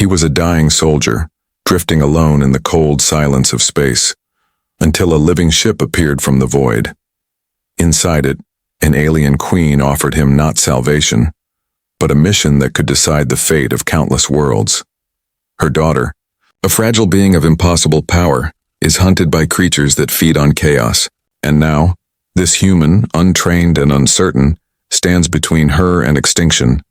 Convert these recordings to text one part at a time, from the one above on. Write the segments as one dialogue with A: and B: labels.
A: He was a dying soldier, drifting alone in the cold silence of space, until a living ship appeared from the void. Inside it, an alien queen offered him not salvation, but a mission that could decide the fate of countless worlds. Her daughter, a fragile being of impossible power, is hunted by creatures that feed on chaos, and now, this human, untrained and uncertain, stands between her and extinction.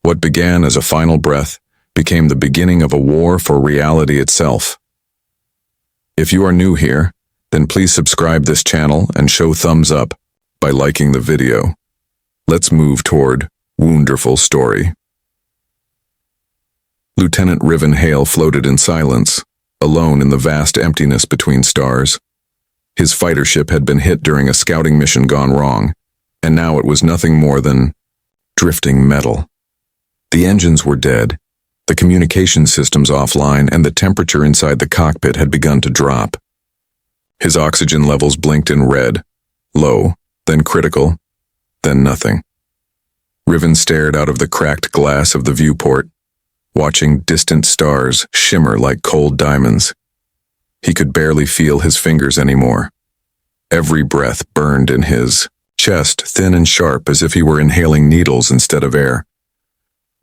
A: What began as a final breath became the beginning of a war for reality itself. If you are new here, then please subscribe this channel and show thumbs up by liking the video. Let's move toward wonderful story. Lieutenant Riven Hale floated in silence, alone in the vast emptiness between stars. His fighter ship had been hit during a scouting mission gone wrong, and now it was nothing more than drifting metal. The engines were dead, the communication systems offline, and the temperature inside the cockpit had begun to drop. His oxygen levels blinked in red, low, then critical, then nothing. Riven stared out of the cracked glass of the viewport, watching distant stars shimmer like cold diamonds. He could barely feel his fingers anymore. Every breath burned in his chest, thin and sharp, as if he were inhaling needles instead of air.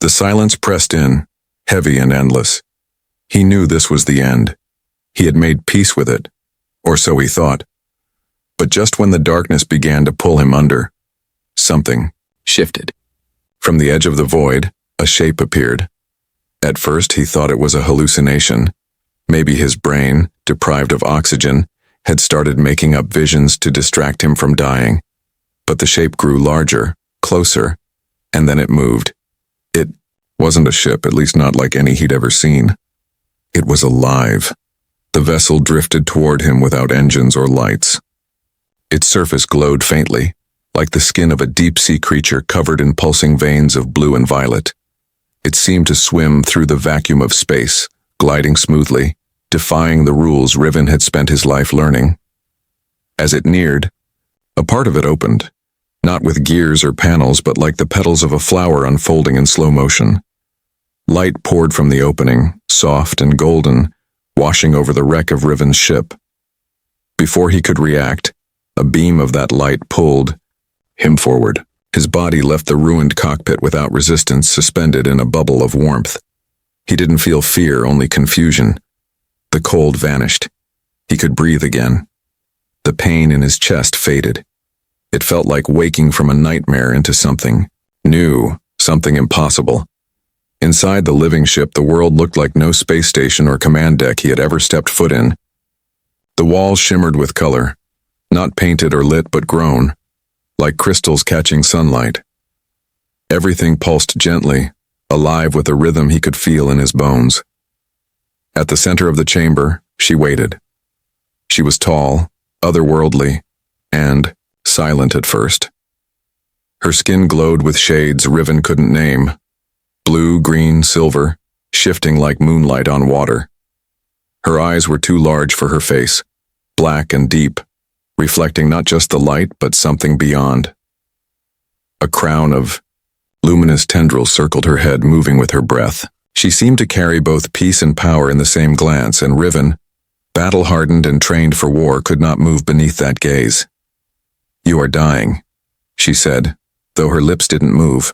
A: The silence pressed in, heavy and endless. He knew this was the end. He had made peace with it, or so he thought. But just when the darkness began to pull him under, something shifted. From the edge of the void, a shape appeared. At first, he thought it was a hallucination. Maybe his brain, deprived of oxygen, had started making up visions to distract him from dying. But the shape grew larger, closer, and then it moved. It wasn't a ship, at least not like any he'd ever seen. It was alive. The vessel drifted toward him without engines or lights. Its surface glowed faintly, like the skin of a deep-sea creature covered in pulsing veins of blue and violet. It seemed to swim through the vacuum of space, gliding smoothly, defying the rules Riven had spent his life learning. As it neared, a part of it opened, not with gears or panels, but like the petals of a flower unfolding in slow motion. Light poured from the opening, soft and golden, washing over the wreck of Riven's ship. Before he could react, a beam of that light pulled him forward. His body left the ruined cockpit without resistance, suspended in a bubble of warmth. He didn't feel fear, only confusion. The cold vanished. He could breathe again. The pain in his chest faded. It felt like waking from a nightmare into something new, something impossible. Inside the living ship, the world looked like no space station or command deck he had ever stepped foot in. The walls shimmered with color, not painted or lit but grown, like crystals catching sunlight. Everything pulsed gently, alive with a rhythm he could feel in his bones. At the center of the chamber, she waited. She was tall, otherworldly, and silent at first. Her skin glowed with shades Riven couldn't name. Blue, green, silver, shifting like moonlight on water. Her eyes were too large for her face, black and deep, reflecting not just the light but something beyond. A crown of luminous tendrils circled her head, moving with her breath. She seemed to carry both peace and power in the same glance, and Riven, battle-hardened and trained for war, could not move beneath that gaze. "You are dying," she said, though her lips didn't move.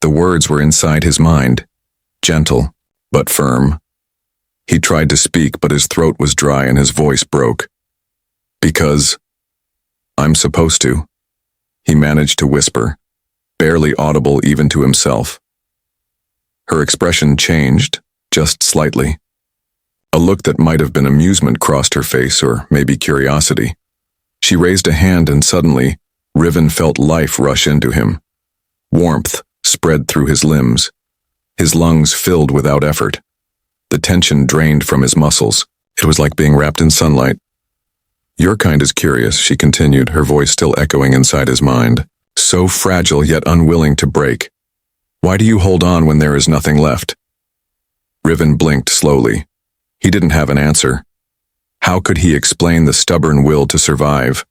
A: The words were inside his mind, gentle but firm. He tried to speak, but his throat was dry and his voice broke. "Because I'm supposed to," he managed to whisper, barely audible even to himself. Her expression changed, just slightly. A look that might have been amusement crossed her face, or maybe curiosity. She raised a hand, and suddenly, Riven felt life rush into him. Warmth spread through his limbs. His lungs filled without effort. The tension drained from his muscles. It was like being wrapped in sunlight. "Your kind is curious," she continued, her voice still echoing inside his mind. "So fragile yet unwilling to break. Why do you hold on when there is nothing left?" Riven blinked slowly. He didn't have an answer. How could he explain the stubborn will to survive?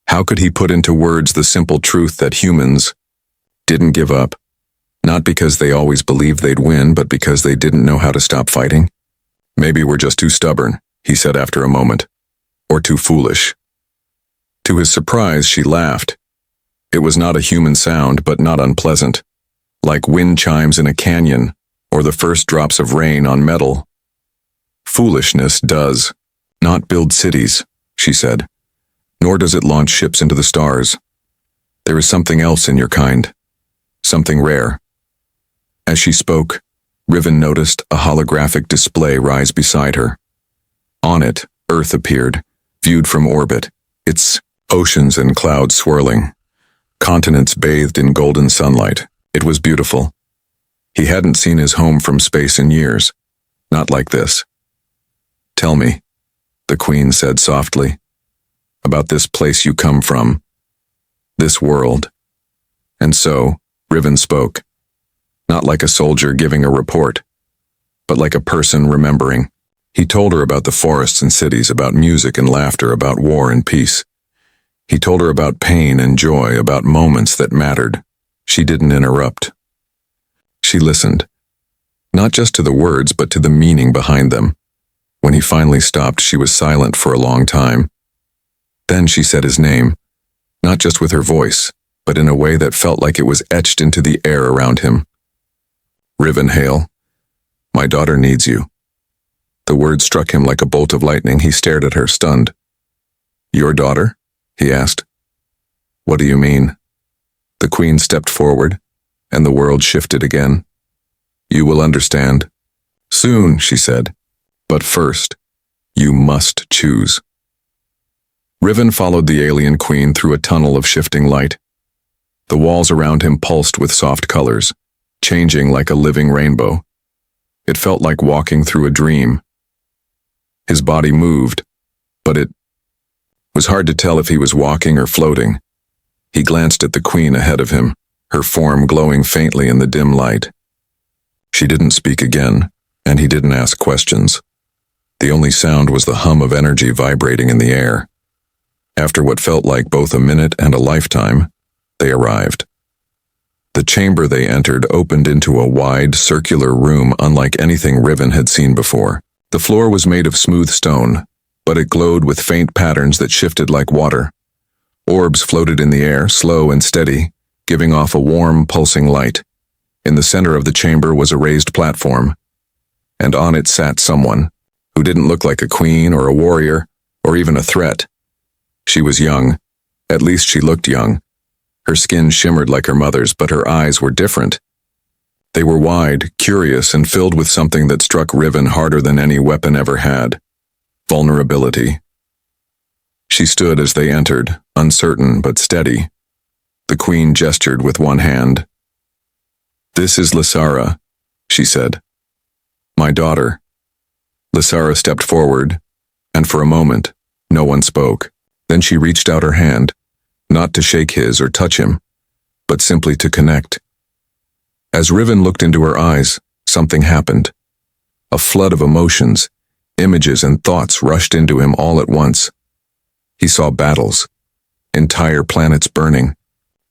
A: How could he put into words the simple truth that humans didn't give up? Not because they always believed they'd win, but because they didn't know how to stop fighting. Maybe we're just too stubborn, he said after a moment. Or too foolish. To his surprise, she laughed. It was not a human sound, but not unpleasant. Like wind chimes in a canyon, or the first drops of rain on metal. Foolishness does not build cities, she said. Nor does it launch ships into the stars. There is something else in your kind. Something rare. As she spoke, Riven noticed a holographic display rise beside her. On it, Earth appeared, viewed from orbit, its oceans and clouds swirling. Continents bathed in golden sunlight. It was beautiful. He hadn't seen his home from space in years. Not like this. Tell me, the Queen said softly, about this place you come from. This world. And so, Riven spoke. Not like a soldier giving a report, but like a person remembering. He told her about the forests and cities, about music and laughter, about war and peace. He told her about pain and joy, about moments that mattered. She didn't interrupt. She listened, not just to the words, but to the meaning behind them. When he finally stopped, she was silent for a long time. Then she said his name, not just with her voice, but in a way that felt like it was etched into the air around him. Riven Hale, my daughter needs you. The word struck him like a bolt of lightning. He stared at her, stunned. Your daughter? He asked. What do you mean? The Queen stepped forward, and the world shifted again. You will understand. Soon, she said. But first, you must choose. Riven followed the alien Queen through a tunnel of shifting light. The walls around him pulsed with soft colors, changing like a living rainbow. It felt like walking through a dream. His body moved, but it was hard to tell if he was walking or floating. He glanced at the Queen ahead of him, her form glowing faintly in the dim light. She didn't speak again, and he didn't ask questions. The only sound was the hum of energy vibrating in the air. After what felt like both a minute and a lifetime, they arrived. The chamber they entered opened into a wide, circular room unlike anything Riven had seen before. The floor was made of smooth stone, but it glowed with faint patterns that shifted like water. Orbs floated in the air, slow and steady, giving off a warm, pulsing light. In the center of the chamber was a raised platform, and on it sat someone who didn't look like a queen or a warrior or even a threat. She was young. At least she looked young. Her skin shimmered like her mother's, but her eyes were different. They were wide, curious, and filled with something that struck Riven harder than any weapon ever had. Vulnerability. She stood as they entered, uncertain but steady. The Queen gestured with one hand. This is Lysara, she said. My daughter. Lysara stepped forward, and for a moment, no one spoke. Then she reached out her hand, not to shake his or touch him, but simply to connect. As Riven looked into her eyes, something happened. A flood of emotions, images and thoughts rushed into him all at once. He saw battles, entire planets burning,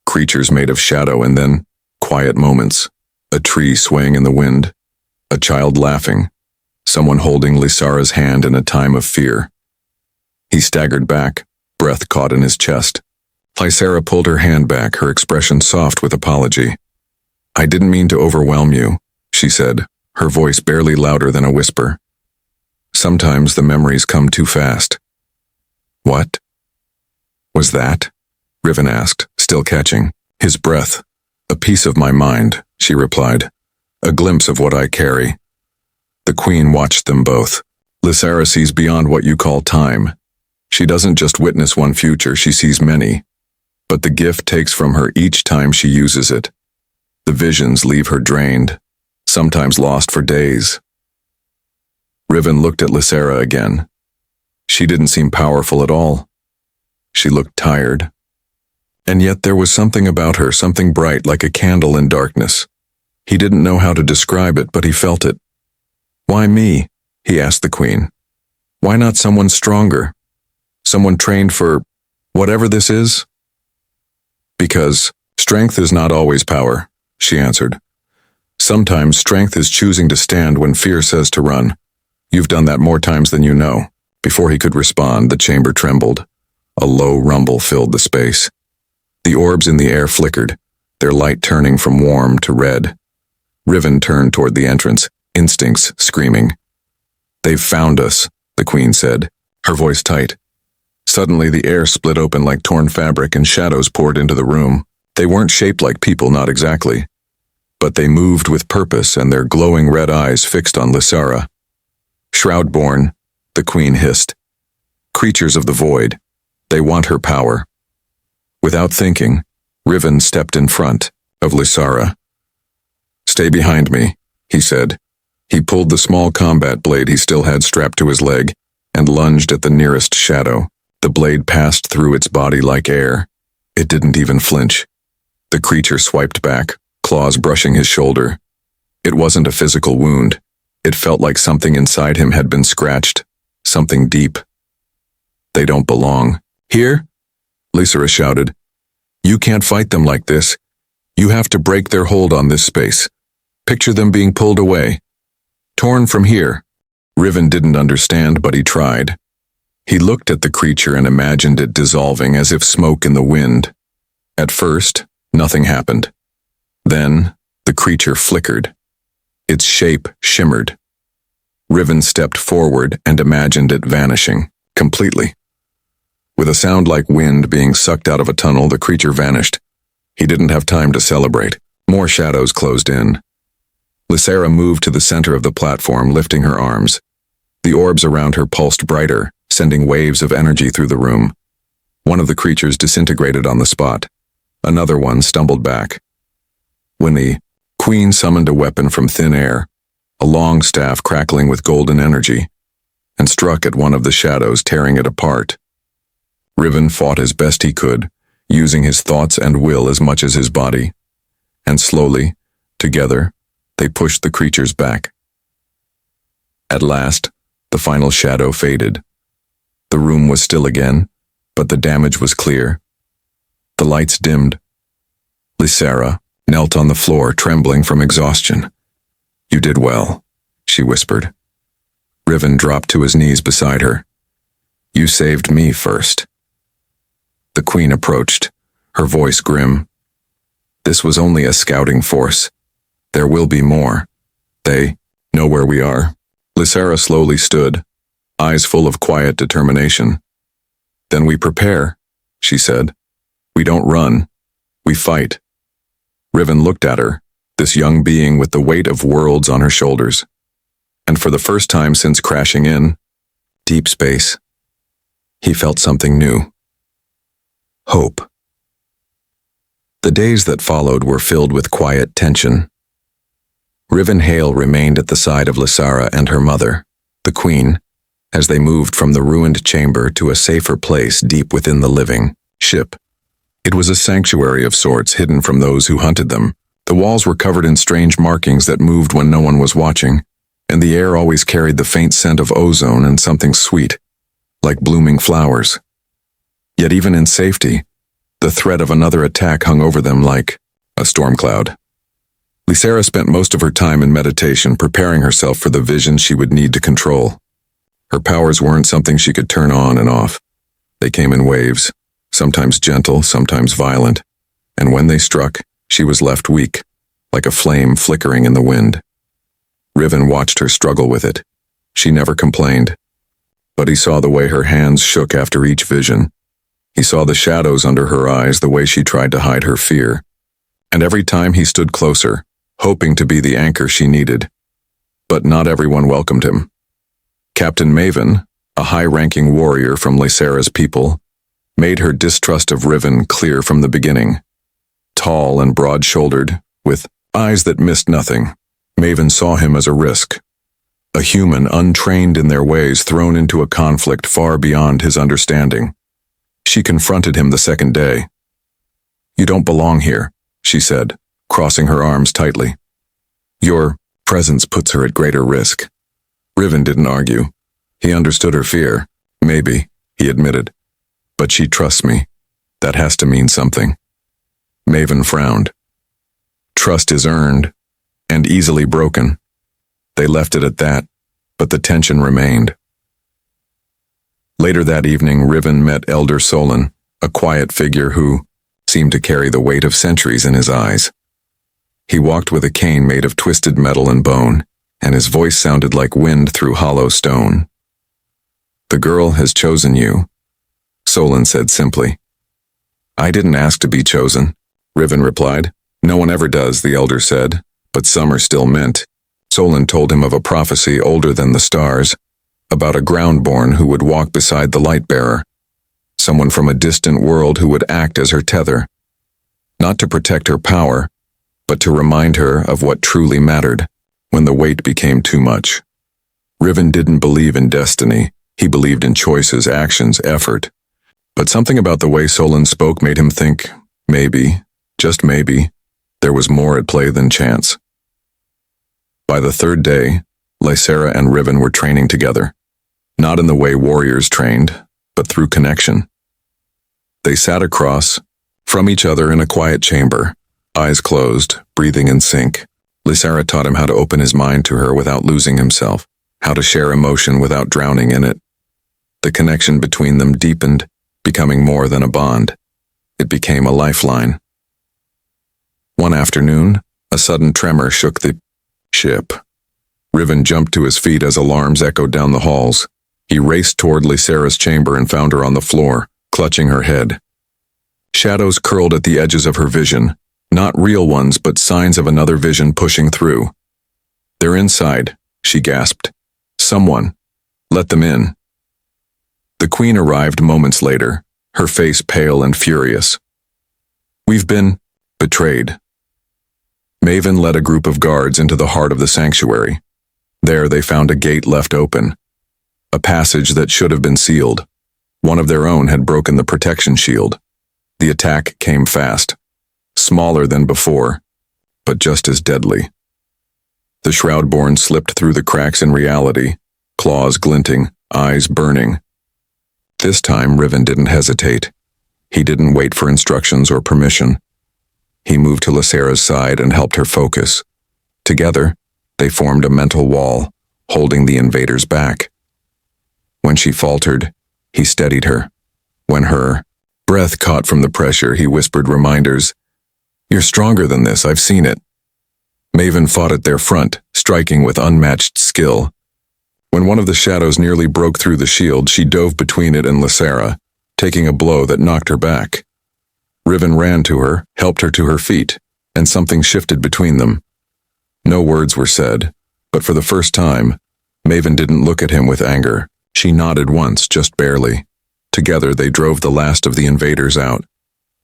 A: creatures made of shadow, and then quiet moments, a tree swaying in the wind, a child laughing, someone holding Lysara's hand in a time of fear. He staggered back, breath caught in his chest. Lysara pulled her hand back, her expression soft with apology. I didn't mean to overwhelm you, she said, her voice barely louder than a whisper. Sometimes the memories come too fast. What was that? Riven asked, still catching his breath. A piece of my mind, she replied. A glimpse of what I carry. The Queen watched them both. Lysara sees beyond what you call time. She doesn't just witness one future, she sees many. But the gift takes from her each time she uses it. The visions leave her drained, sometimes lost for days. Riven looked at Lysara again. She didn't seem powerful at all. She looked tired. And yet there was something about her, something bright like a candle in darkness. He didn't know how to describe it, but he felt it. Why me? He asked the Queen. Why not someone stronger? Someone trained for whatever this is? Because strength is not always power, she answered. Sometimes strength is choosing to stand when fear says to run. You've done that more times than you know. Before he could respond, the chamber trembled. A low rumble filled the space. The orbs in the air flickered, their light turning from warm to red. Riven turned toward the entrance, instincts screaming. "They've found us," the queen said, her voice tight. Suddenly the air split open like torn fabric and shadows poured into the room. They weren't shaped like people, not exactly. But they moved with purpose, and their glowing red eyes fixed on Lysara. "Shroudborn," the queen hissed. "Creatures of the void. They want her power." Without thinking, Riven stepped in front of Lysara. "Stay behind me," he said. He pulled the small combat blade he still had strapped to his leg and lunged at the nearest shadow. The blade passed through its body like air. It didn't even flinch. The creature swiped back, claws brushing his shoulder. It wasn't a physical wound. It felt like something inside him had been scratched, something deep. "They don't belong here," Lysara shouted. "You can't fight them like this. You have to break their hold on this space. Picture them being pulled away. Torn from here." Riven didn't understand, but he tried. He looked at the creature and imagined it dissolving as if smoke in the wind. At first, nothing happened. Then, the creature flickered. Its shape shimmered. Riven stepped forward and imagined it vanishing, completely. With a sound like wind being sucked out of a tunnel, the creature vanished. He didn't have time to celebrate. More shadows closed in. Lysara moved to the center of the platform, lifting her arms. The orbs around her pulsed brighter, sending waves of energy through the room. One of the creatures disintegrated on the spot. Another one stumbled back. When the queen summoned a weapon from thin air, a long staff crackling with golden energy, and struck at one of the shadows, tearing it apart. Riven fought as best he could, using his thoughts and will as much as his body. And slowly, together, they pushed the creatures back. At last, the final shadow faded. The room was still again, but the damage was clear. The lights dimmed. Lysara knelt on the floor, trembling from exhaustion. "You did well," she whispered. Riven dropped to his knees beside her. "You saved me first." The queen approached, her voice grim. "This was only a scouting force. There will be more. They know where we are." Lysara slowly stood, eyes full of quiet determination. "Then we prepare," she said. "We don't run. We fight." Riven looked at her, this young being with the weight of worlds on her shoulders. And for the first time since crashing in, deep space, he felt something new. Hope. The days that followed were filled with quiet tension. Riven Hale remained at the side of Lysara and her mother, the queen, as they moved from the ruined chamber to a safer place deep within the living ship. It was a sanctuary of sorts, hidden from those who hunted them. The walls were covered in strange markings that moved when no one was watching, and the air always carried the faint scent of ozone and something sweet, like blooming flowers. Yet even in safety, the threat of another attack hung over them like a storm cloud. Lysara spent most of her time in meditation, preparing herself for the vision she would need to control. Her powers weren't something she could turn on and off. They came in waves, sometimes gentle, sometimes violent, and when they struck, she was left weak, like a flame flickering in the wind. Riven watched her struggle with it. She never complained, but he saw the way her hands shook after each vision. He saw the shadows under her eyes, the way she tried to hide her fear. And every time he stood closer, hoping to be the anchor she needed. But not everyone welcomed him. Captain Maven, a high-ranking warrior from Lysara's people, made her distrust of Riven clear from the beginning. Tall and broad-shouldered, with eyes that missed nothing, Maven saw him as a risk. A human untrained in their ways, thrown into a conflict far beyond his understanding. She confronted him the second day. "You don't belong here," she said, crossing her arms tightly. "Your presence puts her at greater risk." Riven didn't argue. He understood her fear. "Maybe," he admitted. "But she trusts me. That has to mean something." Maven frowned. "Trust is earned. and easily broken. They left it at that, but the tension remained. Later that evening, Riven met Elder Solon, a quiet figure who seemed to carry the weight of centuries in his eyes. He walked with a cane made of twisted metal and bone, and his voice sounded like wind through hollow stone. "The girl has chosen you," Solon said simply. "I didn't ask to be chosen," Riven replied. "No one ever does," the elder said, "but some are still meant." Solon told him of a prophecy older than the stars, about a groundborn who would walk beside the light-bearer, someone from a distant world who would act as her tether, not to protect her power, but to remind her of what truly mattered when the weight became too much. Riven didn't believe in destiny. He believed in choices, actions, effort. But something about the way Solon spoke made him think, maybe, just maybe, there was more at play than chance. By the third day, Lysera and Riven were training together, not in the way warriors trained, but through connection. They sat across from each other in a quiet chamber, eyes closed, breathing in sync. Lysera taught him how to open his mind to her without losing himself, how to share emotion without drowning in it. The connection between them deepened, becoming more than a bond. It became a lifeline. One afternoon, a sudden tremor shook the ship. Riven jumped to his feet as alarms echoed down the halls. He raced toward Lysera's chamber and found her on the floor, clutching her head. Shadows curled at the edges of her vision, not real ones but signs of another vision pushing through. "They're inside," she gasped. "Someone. Let them in." The queen arrived moments later, her face pale and furious. "We've been betrayed." Maven led a group of guards into the heart of the sanctuary. There they found a gate left open, a passage that should have been sealed. One of their own had broken the protection shield. The attack came fast, smaller than before, but just as deadly. The Shroudborn slipped through the cracks in reality, claws glinting, eyes burning. This time Riven didn't hesitate. He didn't wait for instructions or permission. He moved to Lysera's side and helped her focus. Together, they formed a mental wall, holding the invaders back. When she faltered, he steadied her. When her breath caught from the pressure, he whispered reminders. "You're stronger than this, I've seen it." Maven fought at their front, striking with unmatched skill. When one of the shadows nearly broke through the shield, she dove between it and Lysera, taking a blow that knocked her back. Riven ran to her, helped her to her feet, and something shifted between them. No words were said, but for the first time, Maven didn't look at him with anger. She nodded once, just barely. Together they drove the last of the invaders out.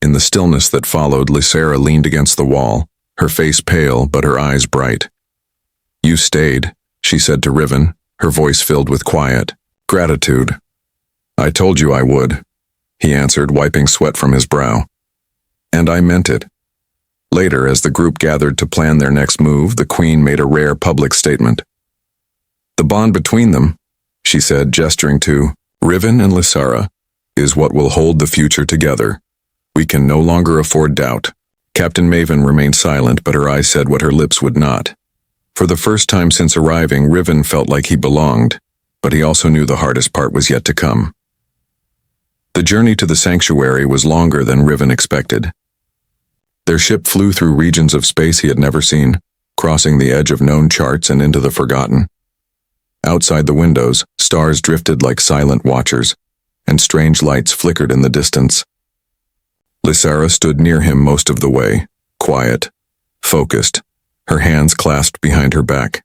A: In the stillness that followed, Lysera leaned against the wall, her face pale but her eyes bright. "You stayed," she said to Riven, her voice filled with quiet gratitude. "I told you I would," he answered, wiping sweat from his brow. "And I meant it." Later, as the group gathered to plan their next move, the queen made a rare public statement. "The bond between them," she said, gesturing to Riven and Lysera, "is what will hold the future together. We can no longer afford doubt." Captain Maven remained silent, but her eyes said what her lips would not. For the first time since arriving, Riven felt like he belonged, but he also knew the hardest part was yet to come. The journey to the sanctuary was longer than Riven expected. Their ship flew through regions of space he had never seen, crossing the edge of known charts and into the forgotten. Outside the windows, stars drifted like silent watchers, and strange lights flickered in the distance. Lysera stood near him most of the way, quiet, focused, her hands clasped behind her back.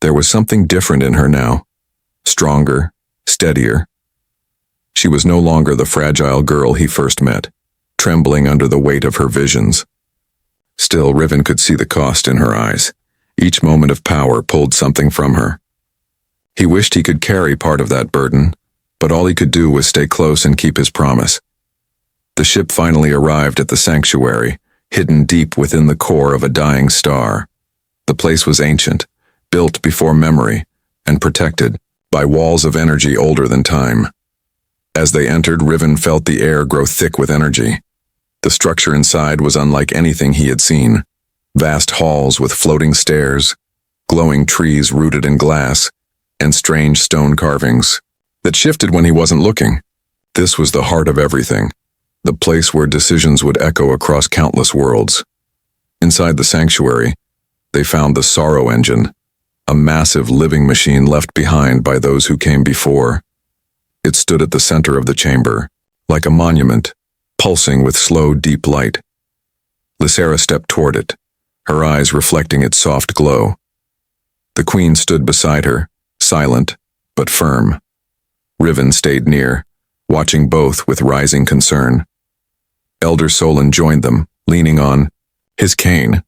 A: There was something different in her now, stronger, steadier. She was no longer the fragile girl he first met, trembling under the weight of her visions. Still, Riven could see the cost in her eyes. Each moment of power pulled something from her. He wished he could carry part of that burden, but all he could do was stay close and keep his promise. The ship finally arrived at the sanctuary, hidden deep within the core of a dying star. The place was ancient, built before memory, and protected by walls of energy older than time. As they entered, Riven felt the air grow thick with energy. The structure inside was unlike anything he had seen. Vast halls with floating stairs, glowing trees rooted in glass, and strange stone carvings that shifted when he wasn't looking. This was the heart of everything, the place where decisions would echo across countless worlds. Inside the sanctuary, they found the Sorrow Engine, a massive living machine left behind by those who came before. It stood at the center of the chamber, like a monument, pulsing with slow, deep light. Lysera stepped toward it, her eyes reflecting its soft glow. The queen stood beside her, silent, but firm. Riven stayed near, watching both with rising concern. Elder Solon joined them, leaning on his cane.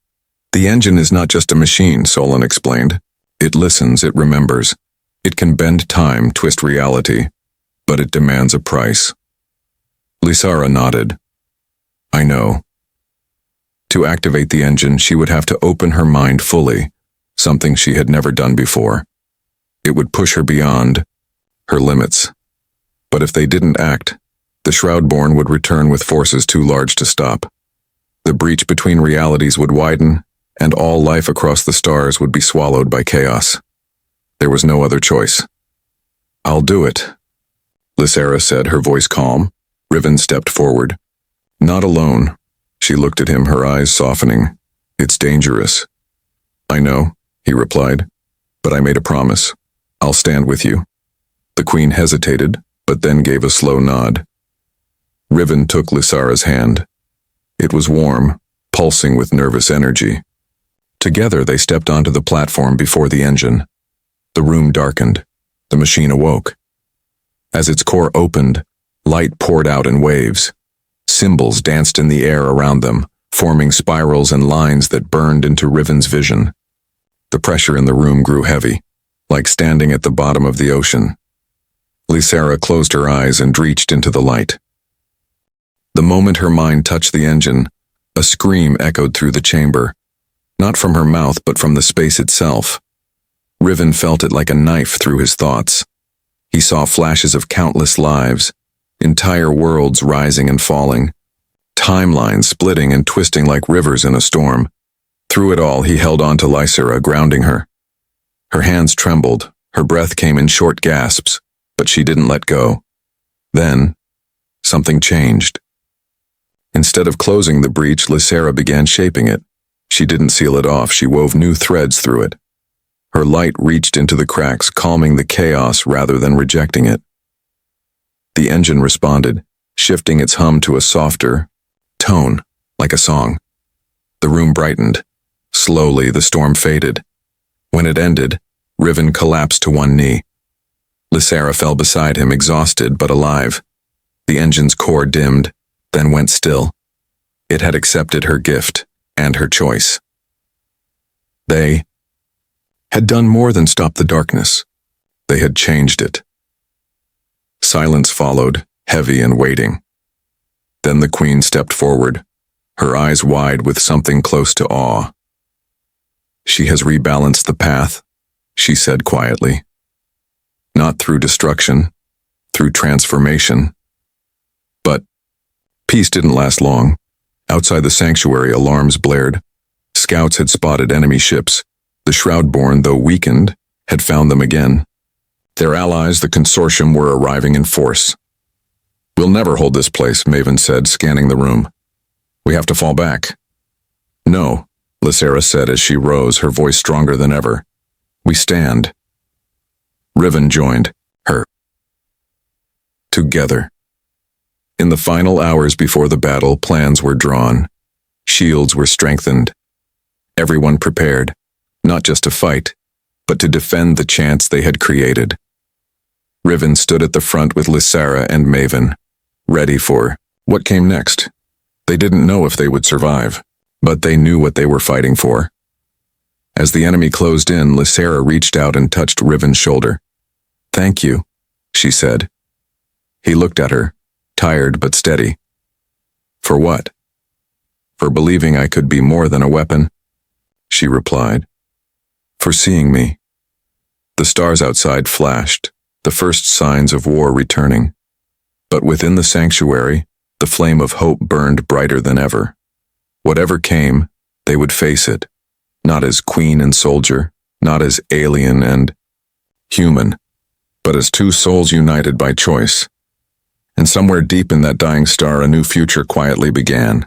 A: The engine is not just a machine, Solon explained. It listens, it remembers. It can bend time, twist reality, but it demands a price. Lysera nodded. I know. To activate the engine, she would have to open her mind fully, something she had never done before. It would push her beyond her limits. But if they didn't act, the Shroudborn would return with forces too large to stop. The breach between realities would widen, and all life across the stars would be swallowed by chaos. There was no other choice. I'll do it, Lysera said, her voice calm. Riven stepped forward. Not alone. She looked at him, her eyes softening. It's dangerous. I know, he replied, but I made a promise. I'll stand with you. The queen hesitated, but then gave a slow nod. Riven took Lysera's hand. It was warm, pulsing with nervous energy. Together they stepped onto the platform before the engine. The room darkened. The machine awoke. As its core opened, light poured out in waves. Symbols danced in the air around them, forming spirals and lines that burned into Riven's vision. The pressure in the room grew heavy, like standing at the bottom of the ocean. Lysera closed her eyes and reached into the light. The moment her mind touched the engine, a scream echoed through the chamber, not from her mouth but from the space itself. Riven felt it like a knife through his thoughts. He saw flashes of countless lives, entire worlds rising and falling, timelines splitting and twisting like rivers in a storm. Through it all, he held on to Lysera, grounding her. Her hands trembled, her breath came in short gasps, but she didn't let go. Then, something changed. Instead of closing the breach, Lysera began shaping it. She didn't seal it off, she wove new threads through it. Her light reached into the cracks, calming the chaos rather than rejecting it. The engine responded, shifting its hum to a softer tone, like a song. The room brightened. Slowly, the storm faded. When it ended, Riven collapsed to one knee. Lysera fell beside him, exhausted but alive. The engine's core dimmed, then went still. It had accepted her gift and her choice. They had done more than stop the darkness. They had changed it. Silence followed, heavy and waiting. Then the queen stepped forward, her eyes wide with something close to awe. She has rebalanced the path, she said quietly. Not through destruction, through transformation. But peace didn't last long. Outside the sanctuary, alarms blared. Scouts had spotted enemy ships. The Shroudborn, though weakened, had found them again. Their allies, the consortium, were arriving in force. We'll never hold this place, Maven said, scanning the room. We have to fall back. No, Lysera said as she rose, her voice stronger than ever. We stand. Riven joined her. Together. In the final hours before the battle, plans were drawn. Shields were strengthened. Everyone prepared, not just to fight, but to defend the chance they had created. Riven stood at the front with Lysera and Maven, ready for what came next. They didn't know if they would survive, but they knew what they were fighting for. As the enemy closed in, Lysera reached out and touched Riven's shoulder. Thank you, she said. He looked at her, tired but steady. For what? For believing I could be more than a weapon, she replied. For seeing me. The stars outside flashed, the first signs of war returning. But within the sanctuary, the flame of hope burned brighter than ever. Whatever came, They would face it, not as queen and soldier, not as alien and human, but as two souls united by choice. And somewhere deep in that dying star, a new future quietly began.